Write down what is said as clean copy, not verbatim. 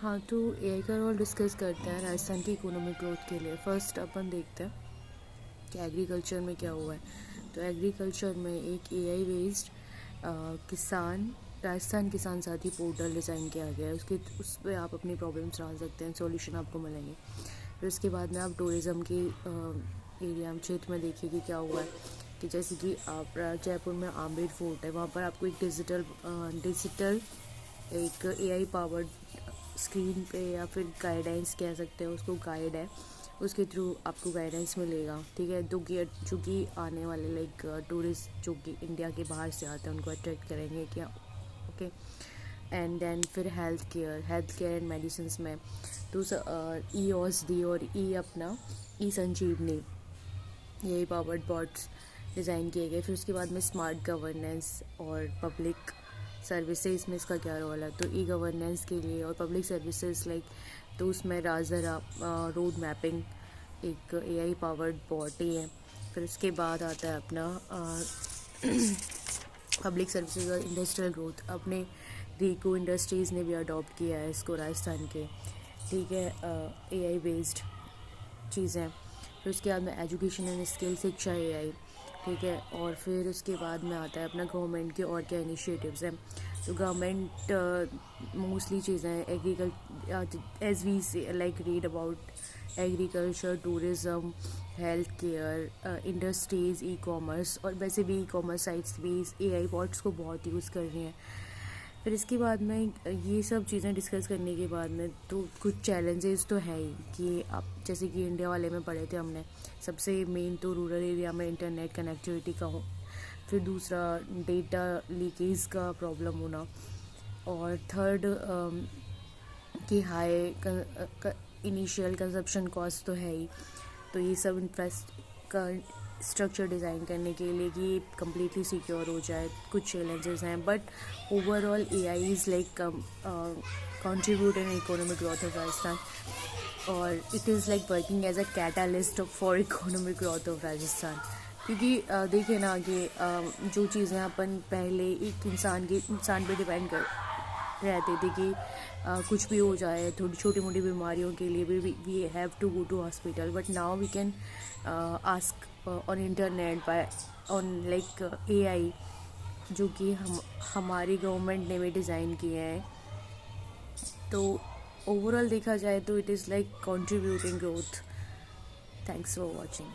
हाँ, तो एआई का रोल डिस्कस करते हैं राजस्थान की इकोनॉमिक ग्रोथ के लिए। फर्स्ट अपन देखते हैं कि एग्रीकल्चर में क्या हुआ है। तो एग्रीकल्चर में एक एआई बेस्ड किसान राजस्थान किसान साथी पोर्टल डिज़ाइन किया गया है। उस पर आप अपनी प्रॉब्लम्स डाल सकते हैं, सॉल्यूशन आपको मिलेंगे। फिर उसके बाद में आप टूरिज़्म की एरिया क्षेत्र में देखिए कि क्या हुआ है। कि जैसे कि आप जयपुर में आमेर फोर्ट है, वहाँ पर आपको एक डिजिटल एक एआई पावर्ड स्क्रीन पे या फिर गाइडेंस कह सकते हैं उसको, गाइड है, उसके थ्रू आपको गाइडेंस मिलेगा। ठीक है, जो कि आने वाले टूरिस्ट जो कि इंडिया के बाहर से आते हैं उनको अट्रैक्ट करेंगे क्या। ओके, एंड देन फिर हेल्थ केयर एंड मेडिसिन में तो ई औषधि और ई अपना ई संजीवनी यही पावर्ड बॉट्स डिज़ाइन किए गए। फिर उसके बाद में स्मार्ट गवर्नेंस और पब्लिक सर्विसेज में इसका क्या रोल है। तो ई गवर्नेंस के लिए और पब्लिक सर्विसेज तो उसमें राजरा रोड मैपिंग एक एआई पावर्ड बॉट ही है। फिर उसके बाद आता है अपना पब्लिक सर्विसेज और इंडस्ट्रियल ग्रोथ। अपने रीको इंडस्ट्रीज़ ने भी अडॉप्ट किया है इसको राजस्थान के। ठीक है, एआई बेस्ड चीज़ें। फिर उसके बाद में एजुकेशन एंड स्किल शिक्षा एआई। ठीक है, और फिर उसके बाद में आता है अपना गवर्नमेंट के और क्या इनिशिएटिव्स हैं। तो गवर्नमेंट मोस्टली चीज़ें as we read about agriculture, tourism, health care, industries, e commerce, और वैसे भी ई कॉमर्स साइट्स भी एआई बॉट्स को बहुत यूज़ कर रही हैं। फिर इसके बाद में ये सब चीज़ें डिस्कस करने के बाद में तो कुछ चैलेंजेस तो है ही कि आप जैसे कि इंडिया वाले में पढ़े थे हमने, सबसे मेन तो रूरल एरिया में इंटरनेट कनेक्टिविटी का हो। फिर दूसरा डेटा लीकेज का प्रॉब्लम होना, और थर्ड कि हाई इनिशियल कंजप्शन कॉस्ट तो है ही। तो ये सब स्ट्रक्चर डिज़ाइन करने के लिए कि कम्प्लीटली सिक्योर हो जाए, कुछ चैलेंजेस हैं। But overall AI is contribute in economic growth of Rajasthan, और it is working as a catalyst for economic growth of Rajasthan. क्योंकि देखिए ना कि जो चीज़ें अपन पहले एक इंसान पे डिपेंड कर रहते थे कि कुछ भी हो जाए, थोड़ी छोटी मोटी बीमारियों के लिए भी we have to go to hospital, but now we can ask on internet by on AI, जो कि हमारी गवर्नमेंट ने भी डिज़ाइन किए हैं। तो ओवरऑल देखा जाए तो it is contributing growth. Thanks for watching.